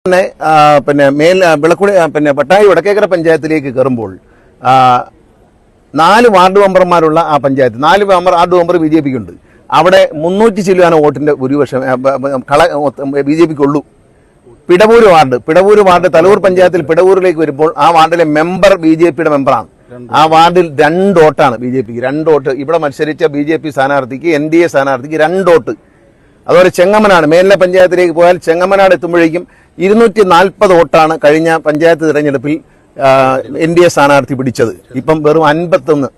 പിന്നെ വിളക്കുടി പിന്നെ പട്ടായി വടക്കേക്കര പഞ്ചായത്തിലേക്ക് കയറുമ്പോൾ 4 വാർഡ് മെമ്പർമാരുള്ള ആ panchayat 4 ward member B J പിക്കുണ്ട്. അവിടെ 300 ചില്ലുവാന വോട്ടിന്റെ ഭൂരിപക്ഷം ബി ജെ പിക്കുള്ളൂ. പിടവൂര് വാർഡ് തലൂർ പഞ്ചായത്തിൽ പിടവൂരിലേക്ക് വരുമ്പോൾ ആ വാർഡിലെ മെമ്പർ ബി ജെ പിയുടെ മെമ്പറാണ്. ആ വാർഡിൽ 2 വോട്ടാണ് ബി ജെ പിക്ക്. 2 വോട്ട് ഇവിടെ മത്സരിച്ച ബി ജെ പി സ്ഥാനാർത്ഥിക്ക് NDA സ്ഥാനാർത്ഥിക്ക് 2 വോട്ട്. അതുപോലെ ചെങ്ങമനാട് മേലിലെ പഞ്ചായത്തിലേക്ക് പോയാൽ ചെങ്ങമനാട് എത്തുമ്പോഴേക്കും 240 വോട്ടാണ് കഴിഞ്ഞ പഞ്ചായത്ത് തിരഞ്ഞെടുപ്പിൽ NDA സ്ഥാനാർത്ഥി പിടിച്ചത്. ഇപ്പം വെറും 51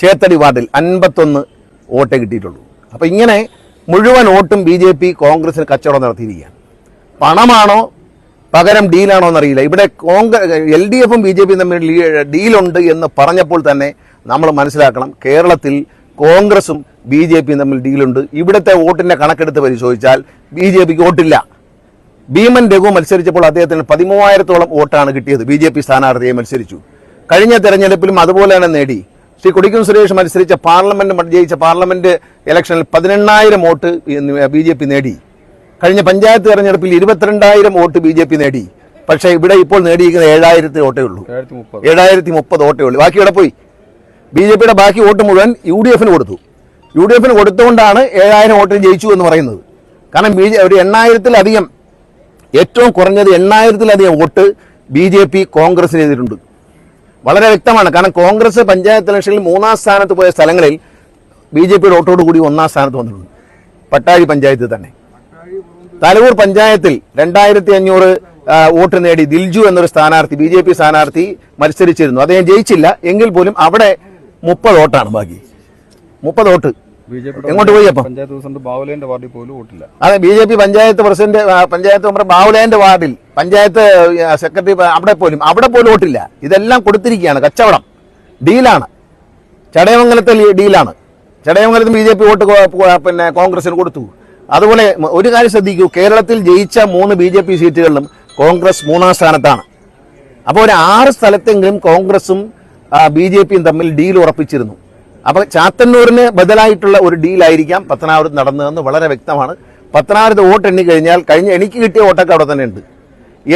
ചേത്തടി വാർഡിൽ 51 വോട്ടേ കിട്ടിയിട്ടുള്ളൂ. അപ്പൊ ഇങ്ങനെ മുഴുവൻ വോട്ടും ബി ജെ പി കോൺഗ്രസിന് കച്ചവടം നടത്തിയിരിക്കുകയാണ്. പണമാണോ പകരം ഡീലാണോ എന്നറിയില്ല. ഇവിടെ LDFും ബി ജെ പിയും തമ്മിൽ ഡീലുണ്ട് എന്ന് പറഞ്ഞപ്പോൾ തന്നെ നമ്മൾ മനസ്സിലാക്കണം, കേരളത്തിൽ കോൺഗ്രസും ബി ജെ പിയും തമ്മിൽ ഡീലുണ്ട്. ഇവിടുത്തെ വോട്ടിന്റെ കണക്കെടുത്ത് പരിശോധിച്ചാൽ ബി ജെ പിക്ക് വോട്ടില്ല. ഭീമൻ രഘു മത്സരിച്ചപ്പോൾ അദ്ദേഹത്തിന് 13,000-ഓളം വോട്ടാണ് കിട്ടിയത്. ബി ജെ പി സ്ഥാനാർത്ഥിയെ മത്സരിച്ചു. കഴിഞ്ഞ തെരഞ്ഞെടുപ്പിലും അതുപോലെ തന്നെ നേടി. ശ്രീ കൊടിക്കുന്നിൽ സുരേഷ് മത്സരിച്ച ജയിച്ച പാർലമെന്റ് ഇലക്ഷനിൽ 18,000 വോട്ട് ബി ജെ പി നേടി. കഴിഞ്ഞ പഞ്ചായത്ത് തെരഞ്ഞെടുപ്പിൽ 22,000 വോട്ട് ബി ജെ പി നേടി. പക്ഷേ ഇവിടെ ഇപ്പോൾ നേടിയിരിക്കുന്നത് 7,000 വോട്ടേ ഉള്ളൂ. 7,030 വോട്ടേ ഉള്ളൂ. ബാക്കി ഇവിടെ പോയി. ബി ജെ പിയുടെ ബാക്കി വോട്ട് മുഴുവൻ UDFന് കൊടുത്തു. UDFന് കൊടുത്തുകൊണ്ടാണ് 7,000 വോട്ടിന് ജയിച്ചു എന്ന് പറയുന്നത്. കാരണം ഒരു 8,000-ലധികം, ഏറ്റവും കുറഞ്ഞത് 8,000-ലധികം വോട്ട് ബി ജെ പി കോൺഗ്രസിന് ചെയ്തിട്ടുണ്ട്. വളരെ വ്യക്തമാണ്. കാരണം കോൺഗ്രസ് പഞ്ചായത്ത് ഇലക്ഷനിൽ 3-ാം സ്ഥാനത്ത് പോയ സ്ഥലങ്ങളിൽ ബി ജെ പിയുടെ വോട്ടോട് കൂടി 1-ാം സ്ഥാനത്ത് വന്നിട്ടുണ്ട്. പട്ടാഴി പഞ്ചായത്തിൽ തന്നെ. തലൂർ പഞ്ചായത്തിൽ 2,500 വോട്ട് നേടി ദിൽജു എന്നൊരു സ്ഥാനാർത്ഥി, ബി ജെ പി സ്ഥാനാർത്ഥി മത്സരിച്ചിരുന്നു. അദ്ദേഹം ജയിച്ചില്ല. എങ്കിൽ പോലും അവിടെ 30 വോട്ടാണ് ബാക്കി. 30 വോട്ട് എങ്ങോട്ട് പോയി? അപ്പം അതെ, B J P panchayat member ബാവുലേന്റെ വാർഡിൽ പഞ്ചായത്ത് സെക്രട്ടറി അവിടെ പോലും വോട്ടില്ല. ഇതെല്ലാം കൊടുത്തിരിക്കുകയാണ്. കച്ചവടം, ഡീലാണ്. ചടയമംഗലത്തിൽ ഡീലാണ്. ചടയമംഗലത്തിൽ ബി ജെ പി വോട്ട് പിന്നെ കോൺഗ്രസിന് കൊടുത്തു. അതുപോലെ ഒരു കാര്യം ശ്രദ്ധിക്കൂ, കേരളത്തിൽ ജയിച്ച 3 ബി ജെ പി സീറ്റുകളിലും കോൺഗ്രസ് 3-ാം സ്ഥാനത്താണ്. അപ്പോൾ ഒരു 6 സ്ഥലത്തെങ്കിലും കോൺഗ്രസും ബി ജെ പിയും തമ്മിൽ ഡീൽ ഉറപ്പിച്ചിരുന്നു. അപ്പൊ ചാത്തന്നൂരിന് ബദലായിട്ടുള്ള ഒരു ഡീലായിരിക്കാം പത്തനാപുരത്ത് നടന്നതെന്ന് വളരെ വ്യക്തമാണ്. പത്തനാപുരത്ത് വോട്ട് എണ്ണിക്കഴിഞ്ഞാൽ എനിക്ക് കിട്ടിയ വോട്ടൊക്കെ അവിടെ തന്നെ ഉണ്ട്.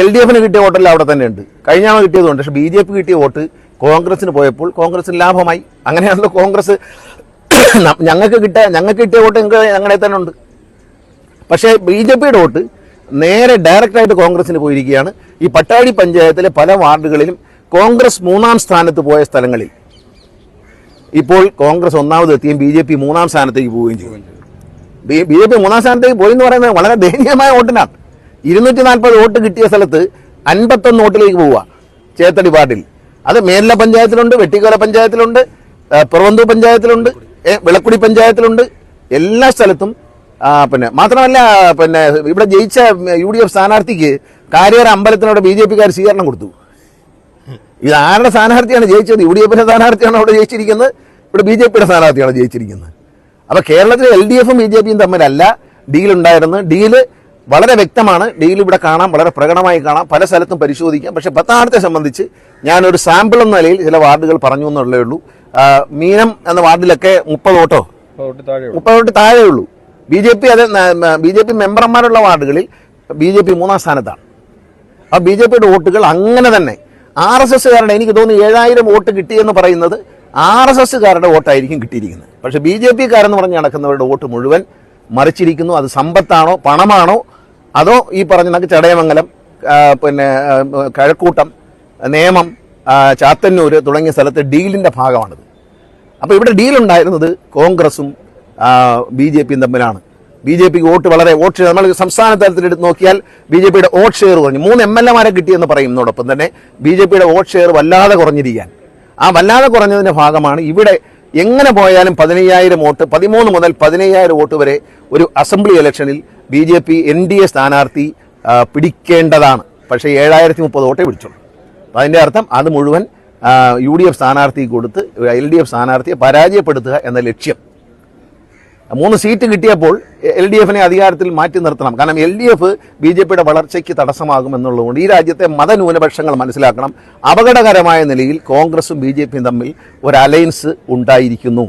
LDFന് കിട്ടിയ വോട്ടെല്ലാം അവിടെ തന്നെ ഉണ്ട്. കഴിഞ്ഞാണ് കിട്ടിയതുകൊണ്ട്. പക്ഷെ ബി ജെ പി കിട്ടിയ വോട്ട് കോൺഗ്രസിന് പോയപ്പോൾ കോൺഗ്രസിന് ലാഭമായി. അങ്ങനെയാണല്ലോ കോൺഗ്രസ് ഞങ്ങൾക്ക് കിട്ടിയ വോട്ട് ഞങ്ങളുടെ തന്നെ ഉണ്ട്. പക്ഷേ ബി ജെ പിയുടെ വോട്ട് നേരെ ഡയറക്റ്റായിട്ട് കോൺഗ്രസിന് പോയിരിക്കുകയാണ്. ഈ പട്ടാഴി പഞ്ചായത്തിലെ പല വാർഡുകളിലും കോൺഗ്രസ് 3-ാം സ്ഥാനത്ത് പോയ സ്ഥലങ്ങളിൽ ഇപ്പോൾ കോൺഗ്രസ് 1-ാമത് എത്തിയും ബി ജെ പി 3-ാം സ്ഥാനത്തേക്ക് പോവുകയും ചെയ്യും. ബി ജെ പി 3-ാം സ്ഥാനത്തേക്ക് പോയി എന്ന് പറയുന്നത് വളരെ ദയനീയമായ വോട്ടിനാണ്. 240 വോട്ട് കിട്ടിയ സ്ഥലത്ത് 51 വോട്ടിലേക്ക് പോവുക ചേത്തടി വാർഡിൽ. അത് മേലില പഞ്ചായത്തിലുണ്ട്, വെട്ടിക്കോല പഞ്ചായത്തിലുണ്ട്, പുറവന്തൂർ പഞ്ചായത്തിലുണ്ട്, വിളക്കുടി പഞ്ചായത്തിലുണ്ട്. എല്ലാ സ്ഥലത്തും മാത്രമല്ല ഇവിടെ ജയിച്ച UDF സ്ഥാനാർത്ഥിക്ക് കാര്യേറ അമ്പലത്തിനോട് ബി ജെ പിക്കാർ സ്വീകരണം കൊടുത്തു. ഇത് ആരുടെ സ്ഥാനാർത്ഥിയാണ് ജയിച്ചത്? UDFന്റെ സ്ഥാനാർത്ഥിയാണ് അവിടെ ജയിച്ചിരിക്കുന്നത്. ഇവിടെ ബി ജെ പിയുടെ സ്ഥാനാർത്ഥിയാണ് ജയിച്ചിരിക്കുന്നത്. അപ്പൊ കേരളത്തിലെ LDFും ബി ജെ പിയും തമ്മിലല്ല ഡീലുണ്ടായിരുന്നു. ഡീല് വളരെ വ്യക്തമാണ്. ഡീൽ ഇവിടെ കാണാം, വളരെ പ്രകടമായി കാണാം, പല സ്ഥലത്തും പരിശോധിക്കാം. പക്ഷെ പത്തനാപുരത്തെ സംബന്ധിച്ച് ഞാനൊരു സാമ്പിൾ എന്ന നിലയിൽ ചില വാർഡുകൾ പറഞ്ഞു എന്നുള്ളേ ഉള്ളൂ. മീനം എന്ന വാർഡിലൊക്കെ 30 വോട്ട് താഴെ ഉള്ളൂ. ബി ജെ പി മെമ്പർമാരുള്ള വാർഡുകളിൽ ബി ജെ പി 3-ാം സ്ഥാനത്താണ്. ആ ബി ജെ പിയുടെ വോട്ടുകൾ അങ്ങനെ തന്നെ RSSകാരുടെ, എനിക്ക് തോന്നുന്നു 7,000 വോട്ട് കിട്ടിയെന്ന് പറയുന്നത് RSSകാരുടെ വോട്ടായിരിക്കും കിട്ടിയിരിക്കുന്നത്. പക്ഷെ ബി ജെ പിക്കാരെന്ന് പറഞ്ഞ് നടക്കുന്നവരുടെ വോട്ട് മുഴുവൻ മറിച്ചിരിക്കുന്നു. അത് സമ്പത്താണോ പണമാണോ അതോ ഈ പറഞ്ഞ നമുക്ക് ചടയമംഗലം, കഴക്കൂട്ടം, നേമം, ചാത്തന്നൂർ തുടങ്ങിയ സ്ഥലത്തെ ഡീലിന്റെ ഭാഗമാണിത്. അപ്പോൾ ഇവിടെ ഡീലുണ്ടായിരുന്നത് കോൺഗ്രസും ബി ജെ പിയും തമ്മിലാണ്. ബി ജെ പിക്ക് വോട്ട് ഷെയർ നമ്മൾ സംസ്ഥാന തലത്തിൽ എടുത്ത് നോക്കിയാൽ ബി ജെ പിയുടെ വോട്ട് ഷെയർ കുറഞ്ഞു. 3 MLAമാരെ കിട്ടിയെന്ന് പറയുന്നതോടൊപ്പം തന്നെ ബി ജെ പിയുടെ വോട്ട് ഷെയർ വല്ലാതെ കുറഞ്ഞിരിക്കാൻ. ആ വല്ലാതെ കുറഞ്ഞതിന്റെ ഭാഗമാണ് ഇവിടെ എങ്ങനെ പോയാലും 15,000 വോട്ട്, 13 മുതൽ 15,000 വോട്ട് വരെ ഒരു അസംബ്ലി ഇലക്ഷനിൽ ബി ജെ പി NDA സ്ഥാനാർത്ഥി പിടിക്കേണ്ടതാണ്. പക്ഷേ 7,030 വോട്ടേ പിടിച്ചുള്ളൂ. അതിന്റെ അർത്ഥം അത് മുഴുവൻ UDF സ്ഥാനാർത്ഥി കൊടുത്ത് LDF സ്ഥാനാർത്ഥിയെ പരാജയപ്പെടുത്തുക എന്ന ലക്ഷ്യം. 3 സീറ്റ് കിട്ടിയപ്പോൾ LDFനെ അധികാരത്തിൽ മാറ്റി നിർത്തണം. കാരണം LDF ബി ജെ പിയുടെ വളർച്ചയ്ക്ക് തടസ്സമാകുമെന്നുള്ളതുകൊണ്ട് ഈ രാജ്യത്തെ മതന്യൂനപക്ഷങ്ങൾ മനസ്സിലാക്കണം. അപകടകരമായ നിലയിൽ കോൺഗ്രസും ബി ജെ പിയും തമ്മിൽ ഒരു അലയൻസ് ഉണ്ടായിരിക്കുന്നു.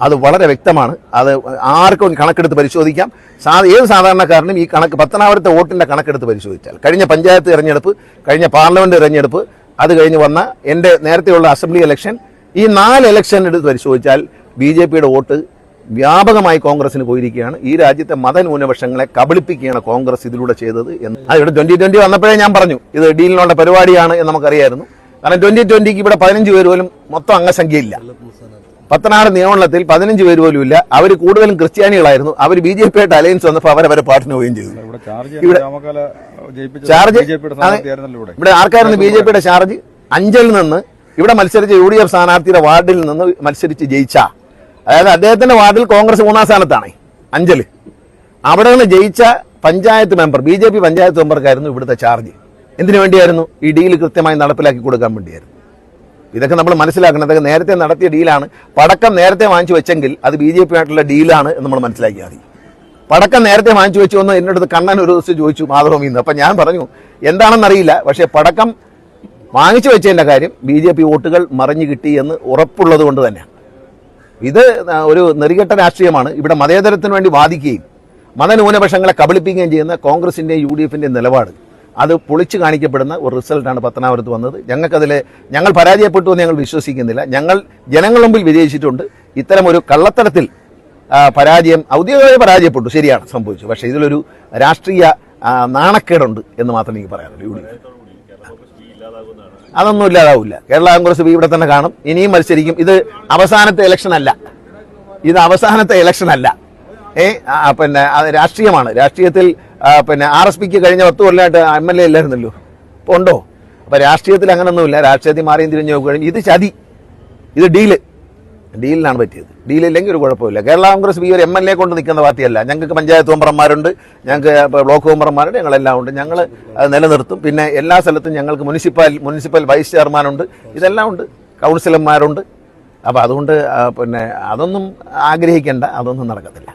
അത് വളരെ വ്യക്തമാണ്. അത് ആർക്കും കണക്കെടുത്ത് പരിശോധിക്കാം. ഏത് സാധാരണക്കാരനും ഈ കണക്ക് പത്തനാപുരത്തെ വോട്ടിൻ്റെ കണക്കെടുത്ത് പരിശോധിച്ചാൽ കഴിഞ്ഞ പഞ്ചായത്ത് തിരഞ്ഞെടുപ്പ്, കഴിഞ്ഞ പാർലമെൻറ്റ് തിരഞ്ഞെടുപ്പ്, അത് കഴിഞ്ഞ് വന്ന എൻ്റെ നേരത്തെയുള്ള അസംബ്ലി ഇലക്ഷൻ, ഈ 4 ഇലക്ഷൻ എടുത്ത് പരിശോധിച്ചാൽ BJPയുടെ വോട്ട് വ്യാപകമായി കോൺഗ്രസിന് പോയിരിക്കുകയാണ്. ഈ രാജ്യത്തെ മതന്യൂനപക്ഷങ്ങളെ കബളിപ്പിക്കുകയാണ് കോൺഗ്രസ് ഇതിലൂടെ ചെയ്തത് എന്ന്. ഇവിടെ 2020 വന്നപ്പോഴേ ഞാൻ പറഞ്ഞു ഇത് ഡീലിനുള്ള പരിപാടിയാണ് എന്ന് നമുക്കറിയായിരുന്നു. കാരണം 2020ക്ക് ഇവിടെ 15 പേര് പോലും മൊത്തം അംഗസംഖ്യയില്ല. പത്തനാട് നിയമമണ്ഡലത്തിൽ 15 പേര് പോലും ഇല്ല. അവർ കൂടുതലും ക്രിസ്ത്യാനികളായിരുന്നു. അവർ BJPയായിട്ട് അലയൻസ് വന്നപ്പോൾ അവരവരെ പാട്ടിന് പോവുകയും ചെയ്തു. ചാർജ് ഇവിടെ ആർക്കായിരുന്നു BJPയുടെ ചാർജ്? അഞ്ചലിൽ നിന്ന് ഇവിടെ മത്സരിച്ച UDF സ്ഥാനാർത്ഥിയുടെ വാർഡിൽ നിന്ന് മത്സരിച്ച് ജയിച്ച, അതായത് അദ്ദേഹത്തിന്റെ വാർഡിൽ കോൺഗ്രസ് 3ാം സ്ഥാനത്താണ് അഞ്ചല്. അവിടെ നിന്ന് ജയിച്ച പഞ്ചായത്ത് മെമ്പർ, BJP പഞ്ചായത്ത് മെമ്പർക്കായിരുന്നു ഇവിടുത്തെ ചാർജ്. എന്തിനു വേണ്ടിയായിരുന്നു? ഈ ഡീല് കൃത്യമായി നടപ്പിലാക്കി കൊടുക്കാൻ വേണ്ടിയായിരുന്നു. ഇതൊക്കെ നമ്മൾ മനസ്സിലാക്കണം. ഇതൊക്കെ നേരത്തെ നടത്തിയ ഡീലാണ്. പടക്കം നേരത്തെ വാങ്ങിച്ചു വെച്ചെങ്കിൽ അത് BJPയായിട്ടുള്ള ഡീലാണ് എന്ന് നമ്മൾ മനസ്സിലാക്കിയാൽ മതി. പടക്കം നേരത്തെ വാങ്ങിച്ചു വെച്ചു എന്ന് എൻ്റെ അടുത്ത് കണ്ണൻ ഒരു ദിവസം ചോദിച്ചു മാതൃഭൂമിന്ന്. അപ്പം ഞാൻ പറഞ്ഞു എന്താണെന്നറിയില്ല, പക്ഷേ പടക്കം വാങ്ങിച്ചു വെച്ചതിൻ്റെ കാര്യം BJP വോട്ടുകൾ മറിഞ്ഞു കിട്ടി എന്ന് ഉറപ്പുള്ളത് കൊണ്ട് തന്നെയാണ്. ഇത് ഒരു നെറികെട്ട രാഷ്ട്രീയമാണ്. ഇവിടെ മതേതരത്തിന് വേണ്ടി വാദിക്കുകയും മതന്യൂനപക്ഷങ്ങളെ കബളിപ്പിക്കുകയും ചെയ്യുന്ന കോൺഗ്രസിൻ്റെയും UDFിൻ്റെയും നിലപാട് അത് പൊളിച്ചു കാണിക്കപ്പെടുന്ന ഒരു റിസൾട്ടാണ് പത്തനാപുരത്ത് വന്നത്. ഞങ്ങൾ പരാജയപ്പെട്ടു എന്ന് ഞങ്ങൾ വിശ്വസിക്കുന്നില്ല. ഞങ്ങൾ ജനങ്ങളുടെ മുമ്പിൽ വിജയിച്ചിട്ടുണ്ട്. ഇത്തരം ഒരു കള്ളത്തരത്തിൽ പരാജയം ഔദ്യോഗികമായി പരാജയപ്പെട്ടു, ശരിയാണ്, സംഭവിച്ചു. പക്ഷേ ഇതിലൊരു രാഷ്ട്രീയ നാണക്കേടുണ്ട് എന്ന് മാത്രമേ എനിക്ക് പറയാനുള്ളൂ. UDF അതൊന്നും ഇല്ലാതാവില്ല. കേരള കോൺഗ്രസ് ഇവിടെ തന്നെ കാണും, ഇനിയും മത്സരിക്കും. ഇത് അവസാനത്തെ ഇലക്ഷൻ അല്ല. പിന്നെ അത് രാഷ്ട്രീയമാണ്. രാഷ്ട്രീയത്തിൽ പിന്നെ RSPക്ക് കഴിഞ്ഞ 10 കൊല്ലമായിട്ട് MLA ഇല്ലായിരുന്നല്ലോ, ഇപ്പോൾ ഉണ്ടോ? അപ്പോൾ രാഷ്ട്രീയത്തിൽ അങ്ങനൊന്നുമില്ല. രാഷ്ട്രീയത്തിൽ മാറിയും തിരിഞ്ഞു നോക്കുകയും ഇത് ചതി, ഇത് ഡീലിനാണ് പറ്റിയത്. ഡീലില്ലെങ്കിൽ ഒരു കുഴപ്പമില്ല. കേരള കോൺഗ്രസ് ഈ ഒരു MLA കൊണ്ട് നിൽക്കുന്ന പാർട്ടിയല്ല. ഞങ്ങൾക്ക് പഞ്ചായത്ത് മെമ്പർമാരുണ്ട്, ഞങ്ങൾക്ക് ബ്ലോക്ക് മെമ്പർമാരുണ്ട്, ഞങ്ങളെല്ലാം ഉണ്ട്. ഞങ്ങൾ നിലനിർത്തും. പിന്നെ എല്ലാ സ്ഥലത്തും ഞങ്ങൾക്ക് മുനിസിപ്പൽ വൈസ് ചെയർമാനുണ്ട്, ഇതെല്ലാം ഉണ്ട്, കൗൺസിലർമാരുണ്ട്. അപ്പോൾ അതുകൊണ്ട് പിന്നെ അതൊന്നും ആഗ്രഹിക്കേണ്ട, അതൊന്നും നടക്കത്തില്ല.